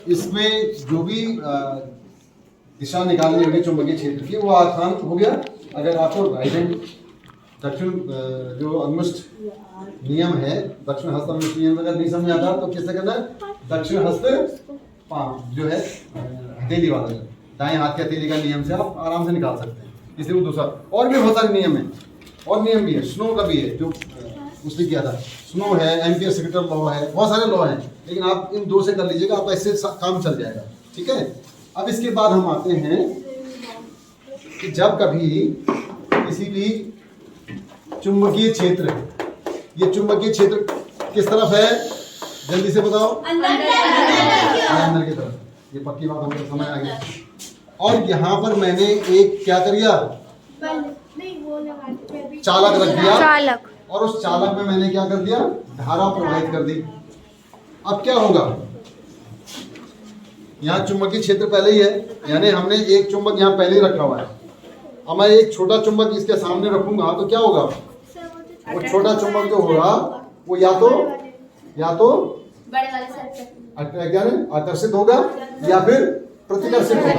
इसमें जो भी दिशा निकालनी होगी चुंबकीय क्षेत्र की वो आसान हो गया। अगर आपको राइट हैंड दक्षिण जो अंगुष्ठ नियम है, दक्षिण हस्त अंगुष्ठ नियम अगर नहीं समझ आता तो कैसे करना है, दक्षिण हस्त पांव जो है हथेली वाला दाएं हाथ की हथेली का नियम से आप आराम से निकाल सकते हैं। इसलिए वो दूसरा और भी बहुत सारे नियम है, और नियम भी है, स्नो का भी है जो उसने किया था, स्नो है, एम्पियर सेक्रेटर लॉ है, बहुत सारे लॉ हैं, लेकिन आप इन दो से कर लीजिएगा, आप ऐसे काम चल जाएगा। ठीक है। अब इसके बाद हम आते हैं कि जब कभी किसी भी चुंबकीय क्षेत्र, ये चुंबकीय क्षेत्र किस तरफ है, जल्दी से बताओ, अंदर की तरफ, ये पक्की बात हमको समझ आ गई। और यहाँ पर मैंने एक क्या कर दिया, चालक रख दिया, चालक, और उस चालक में मैंने क्या कर दिया, धारा प्रवाहित कर दी। अब क्या होगा, यहाँ चुंबकीय क्षेत्र पहले ही है, यानी हमने एक चुंबक यहाँ पहले ही रखा हुआ है। अब मैं एक छोटा चुंबक इसके सामने रखूंगा तो क्या होगा, वो छोटा चुंबक जो होगा वो या तो बड़े वाले से आकर्षित होगा या फिर प्रतिकर्षित होगा,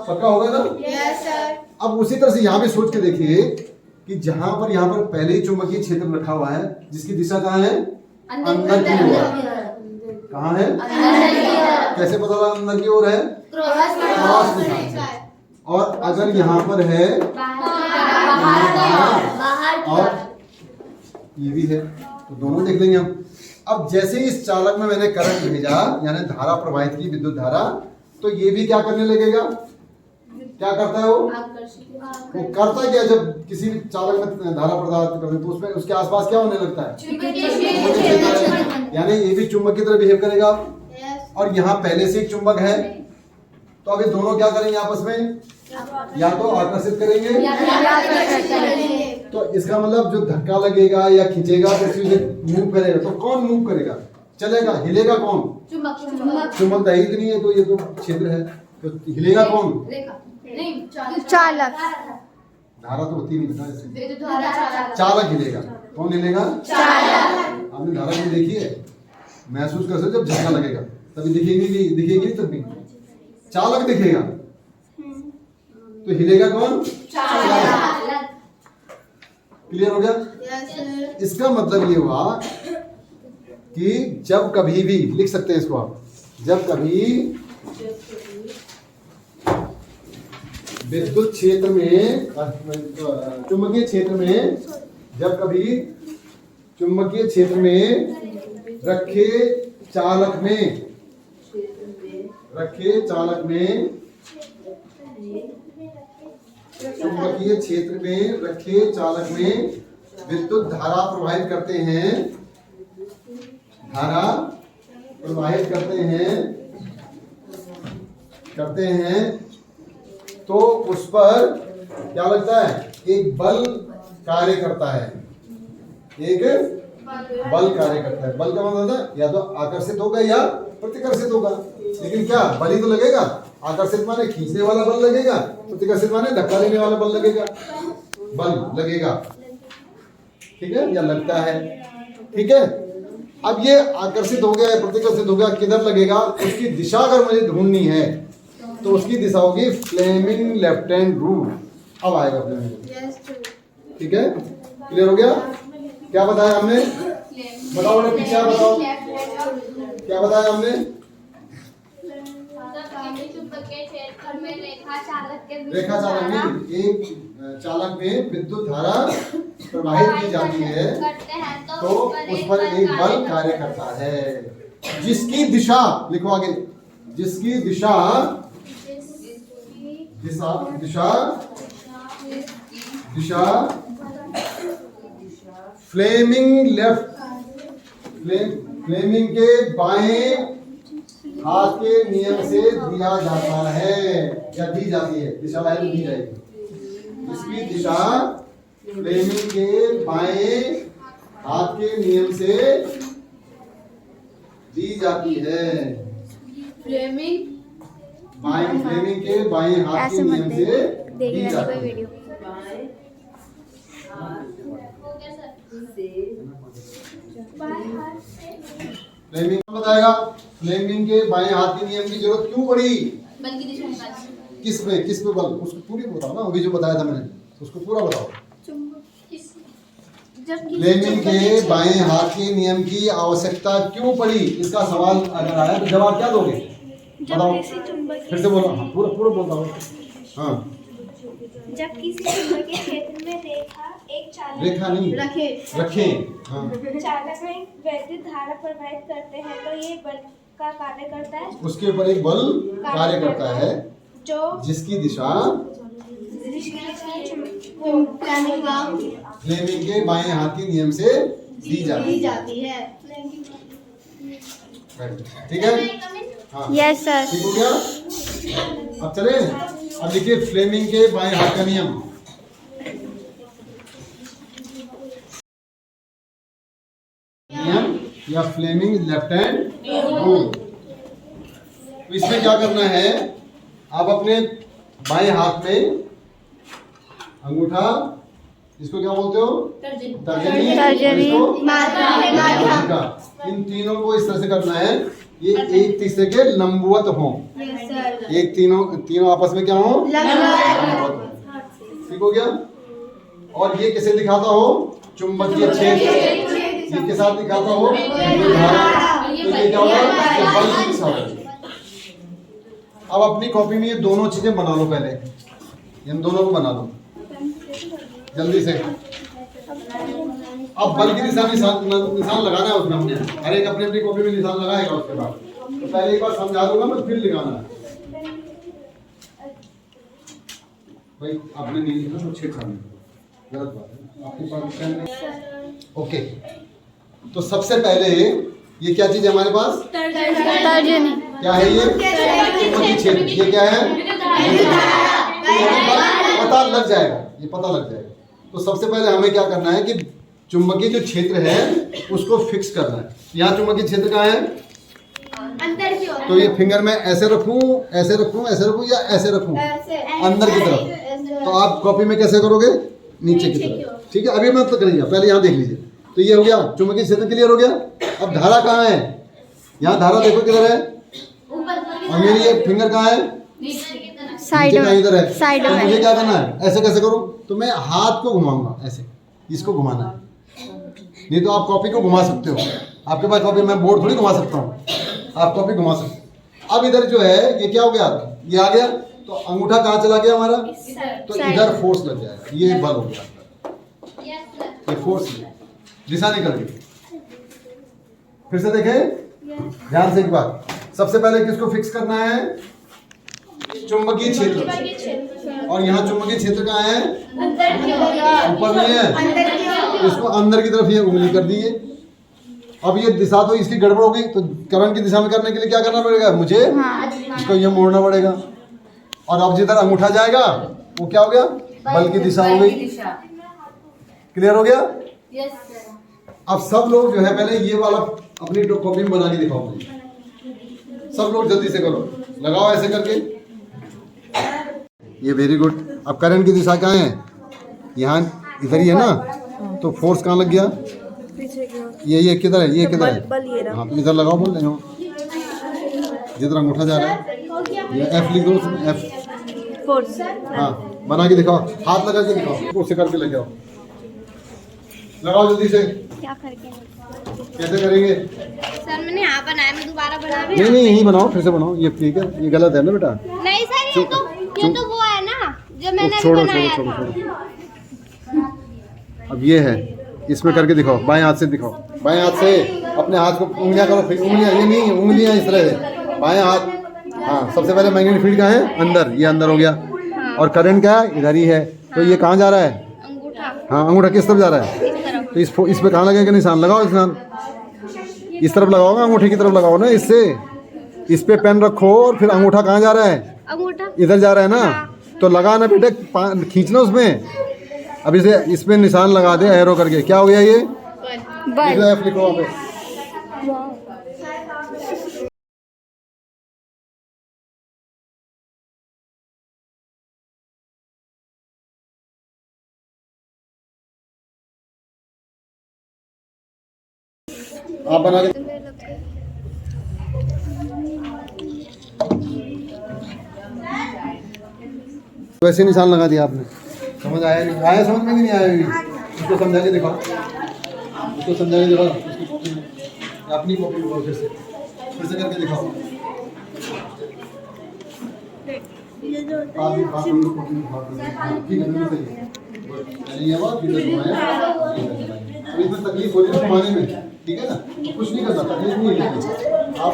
पक्का होगा ना? Yes sir. अब उसी तरह से यहाँ भी सोच के देखिए कि जहां पर यहाँ पर पहले ही चुंबकीय क्षेत्र रखा हुआ है, जिसकी दिशा कहाँ है, अंदर की ओर। कहाँ है, कैसे पता लगा अंदर की ओर है, क्रॉस निशान से। और अगर यहाँ पर है और ये भी है तो दोनों देख लेंगे हम। अब जैसे इस चालक में मैंने करंट भेजा, यानी धारा प्रवाहित की, विद्युत धारा, तो ये भी क्या करने लगेगा, क्या करता है वो करता क्या, जब किसी भी चालक में धारा प्रदान करते तो उसमें उसके आसपास क्या होने लगता है, यानी ये भी चुंबक की तरह बिहेव करेगा। और यहाँ पहले से एक चुंबक है, तो अभी दोनों क्या करेंगे आपस में, या तो आकर्षित करेंगे, तो इसका मतलब जो धक्का लगेगा या खींचेगा तो मूव करेगा, तो कौन मूव करेगा, चलेगा, हिलेगा कौन, चुंबक तो ही नहीं है, तो ये तो क्षेत्र है, तो हिलेगा कौन, चालक। धारा तो होती नहीं बेटा, चालक हिलेगा, कौन हिलेगा, आपने धारा भी देखी है, महसूस कर सकते, जब झटका लगेगा तभी दिखेगी तब भी चालक दिखेगा, तो हिलेगा कौन, चालक। क्लियर हो गया? इसका मतलब ये हुआ कि जब कभी भी, लिख सकते हैं इसको आप, जब कभी विद्युत क्षेत्र में, चुंबकीय क्षेत्र में, जब कभी चुंबकीय क्षेत्र में रखे चालक में चुंबकीय क्षेत्र में रखे चालक में विद्युत धारा प्रवाहित करते हैं तो उस पर क्या लगता है, एक बल कार्य करता है, बल का मतलब होता है या तो आकर्षित होगा या प्रतिकर्षित होगा, लेकिन क्या बल ही तो लगेगा, आकर्षित माने खींचने वाला बल लगेगा, प्रतिकर्षित माने धक्का देने वाला बल लगेगा, ठीक है, या लगता है, ठीक है। अब ये आकर्षित हो गया, प्रतिकर्षित हो गया, किधर लगेगा, उसकी दिशा अगर मुझे ढूंढनी है तो उसकी दिशा होगी फ्लेमिंग लेफ्ट हैंड रूल। अब आएगा फ्लेमिंग, ठीक है, क्लियर हो गया? क्या बताया हमने, बताओ ना पीछे, बताओ क्या बताया हमने, रेखा चालक में एक चालक में विद्युत धारा प्रवाहित की जाती है तो उस पर एक बल कार्य करता है, जिसकी दिशा, लिखो आगे, जिसकी दिशा फ्लेमिंग के बाएं हाथ के नियम से दिया जाता है या दी जाती है, दिशा है तो दी जाएगी। इसकी दिशा फ्लेमिंग के बाएं हाथ के नियम से दी जाती है, फ्लेमिंग के बाएं हाथ के नियम से दी जाती है। फ्लेमिंग बताएगा फ्लेमिंग के बाएं हाथ के नियम की जरूरत क्यों पड़ी? बल की दिशा निकालने। किस पे बल? उसको पूरी बताओ ना, अभी जो बताया था मैंने उसको पूरा बताओ। फ्लेमिंग के बाएं हाथ के नियम की आवश्यकता क्यों पड़ी? इसका सवाल अगर आया तो जवाब क्या दोगे? बताओ, फिर से बोलो। हाँ, पूरा पूरा बोलता हूँ। हाँ, जब किसी चुंबकीय क्षेत्र में रेखा नहीं रखें। हाँ, चालक में वैद्युत धारा प्रवाहित करते हैं तो ये बल का कार्य करता है। उसके ऊपर एक बल कार्य करता है जो जिसकी दिशा फ्लेमिंग के बाएं हाथ के नियम से दी जाती है। ठीक है? हाँ, यस सर। ठीक हो गया? अब चले, अब देखिए फ्लेमिंग के बाएं हाथ का नियम। नियम या फ्लेमिंग लेफ्ट हैंड रूल। तो इसमें क्या करना है, आप अपने बाएं हाथ में अंगूठा, इसको क्या बोलते हो? तर्जनी, तर्जनी, इसको माध्यम। इन तीनों को इस तरह से करना है, ये एक तीसरे के लंबवत हो। एक तीनों आपस में क्या हो? लंबवत हो। ठीक हो गया? और ये किसे दिखाता हो? चुंबकीय क्षेत्र। इसके साथ दिखाता हो धारा। तो ये क्या होगा? ये बल की दिशा होगी। अब अपनी कॉपी में ये दोनों चीजें बना लो, पहले इन दोनों को बना लो जल्दी से। अब बल की दिशा निशान लगाना है उसमें हमने, हर एक अपनी अपनी कॉपी में निशान लगाएगा। उसके बाद तो पहले एक बार समझा दूंगा मैं, फिर लगाना है। भाई आपने नहीं लिखा तो छेड़छाड़ गलत बात है, आपकी बात। ओके, तो सबसे पहले ये क्या चीज है हमारे पास? तर्जनी। क्या है ये? चुंबकीय क्षेत्र। ये क्या है? पता लग जाएगा, ये पता लग जाएगा। तो सबसे पहले हमें क्या करना है कि चुंबकीय जो क्षेत्र है उसको फिक्स करना है। यहाँ चुंबकीय क्षेत्र कहाँ है? अंदर की ओर। तो ये फिंगर में ऐसे रखूं, ऐसे रखूं, ऐसे रखूं या ऐसे रखूं? अंदर की तरफ। तो आप कॉपी में कैसे करोगे? नीचे की तरफ। ठीक है, अभी मत करिए, पहले यहाँ देख लीजिए। तो ये हो गया, चुंबकीय क्षेत्र क्लियर हो गया। अब धारा कहाँ है? यहाँ धारा देखो किधर है, और मेरी ये फिंगर कहाँ है? साइड नीचे कहाँ? इधर है। साइड तो में। मुझे क्या करना है? ऐसे कैसे करूं? तो मैं हाथ को घुमाऊंगा, ऐसे इसको घुमाना है। नहीं तो आप कॉपी को घुमा सकते हो, आपके पास कॉपी, मैं बोर्ड थोड़ी घुमा सकता हूँ, आप कॉपी घुमा सकते हो। अब इधर जो है ये क्या हो गया? ये आ गया। तो अंगूठा कहाँ चला गया हमारा? तो इधर फोर्स लग जाएगा, ये बल हो गया, ये फोर्स दिशा निकल गई। फिर से देखें ध्यान से एक बार। सबसे पहले किसको फिक्स करना है? चुंबकीय क्षेत्र। और यहाँ चुंबकीय क्षेत्र कहाँ है? ऊपर नहीं है, इसको अंदर की तरफ ये उंगली कर दी है। अब ये दिशा तो इसकी गड़बड़ हो गई, तो करंट की दिशा में करने के लिए क्या करना पड़ेगा मुझे? इसको ये मोड़ना पड़ेगा। और अब जिधर अंगूठा जाएगा वो क्या हो गया? बल की दिशा हो गई। क्लियर हो गया? अब सब लोग जो है पहले ये वाला अपनी कॉपी में बना के दिखाओ मुझे। सब लोग जल्दी से करो, लगाओ ऐसे करके। ये वेरी गुड। अब करंट की दिशा कहाँ है? यहाँ इधर ही है ना, तो फोर्स कहाँ लग गया? ये किधर है? ये किधर है? हाँ, तो इधर लगाओ, बोल रहे हो जिधर अंगूठा जा रहा है। ये एफ लिख दो, एफ फोर्स। हाँ, बना के दिखाओ, हाथ लगा के दिखाओ, उससे करके ले जाओ। लगाओ जल्दी से। क्या करके? कैसे करेंगे? सर मैंने यहाँ बनाया, मैं दोबारा बना भी। नहीं यही बनाओ, फिर से बनाओ। ये ठीक है, ये गलत है ना बेटा। नहीं सर, ये तो वो है ना जो मैंने छोड़ो बनाया छोड़ो था। छोड़ो। अब ये है, इसमें करके दिखाओ, बाएं हाथ से दिखाओ। बाएं हाथ से अपने हाथ को उंगलियां करो, फिर उंगलियां, ये नहीं, उंगलियां इस तरह से बाएं हाथ। हाँ, सबसे पहले मैग्नेटिक फील्ड कहाँ है? अंदर, ये अंदर हो गया। और करंट क्या है? इधर ही है। तो ये कहाँ जा रहा है? अंगूठा। हाँ, अंगूठा किस तरफ जा रहा है? तो इस पे कहाँ लगेगा निशान? लगाओ निशान, इस तरफ लगाओ ना, अंगूठे की तरफ लगाओ ना। इससे इस पे पेन रखो, और फिर अंगूठा कहाँ जा रहा है? अंगूठा इधर जा रहा है ना। तो लगाना बेटे, खींचना उसमें। अब इसे इस पे निशान लगा दे एरो करके। क्या हो गया ये? बल। एफ लिखो वहाँ पे। आप बना के वैसे निशान लगा दिया आपने, समझ आया नहीं? आया समझ में कि नहीं आया? उसको समझा के दिखाओ, उसको समझा के दिखाओ, अपनी कॉपी दिखाओ, फिर से करके दिखाओ। ठीक है, बिल्कुल सही है। ये बात किधर घुमाया, तो इसमें तकलीफ हो रही है घुमाने में, ठीक है ना? कुछ नहीं करना, तकलीफ नहीं है। आप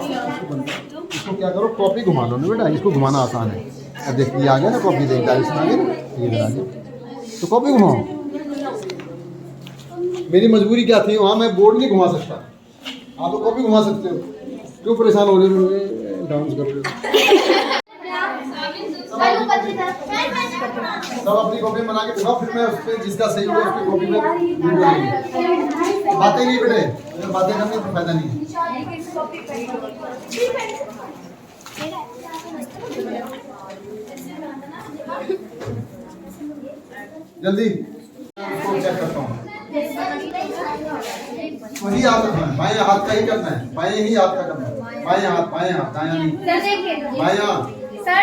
इसको क्या करो, कॉपी घुमा लो ना बेटा, इसको घुमाना आसान है। अब देख ये आ गया ना कॉपी, देख डायरेक्शन आ गया ना, ये आ गया, तो कॉपी घुमाओ। मेरी मजबूरी क्या थी, वहाँ मैं बोर्ड नहीं घुमा सकता, आप तो कॉपी घुमा सकते हो। क्यों परेशान हो रहे हो, डांस कर रहे हो? सब अपनी कॉपी बना के दिखाओ, फिर मैं उस पर जिसका सही होगा उसकी कॉपी में बातें नहीं बेटे, बातें करने का फायदा नहीं है। जल्दी चेक करता हूँ। वही हाथ रखना है, बाएं हाथ का ही करना है, बाएं ही हाथ का करना है। बाएं हाथ, दायां नहीं, बायां। सर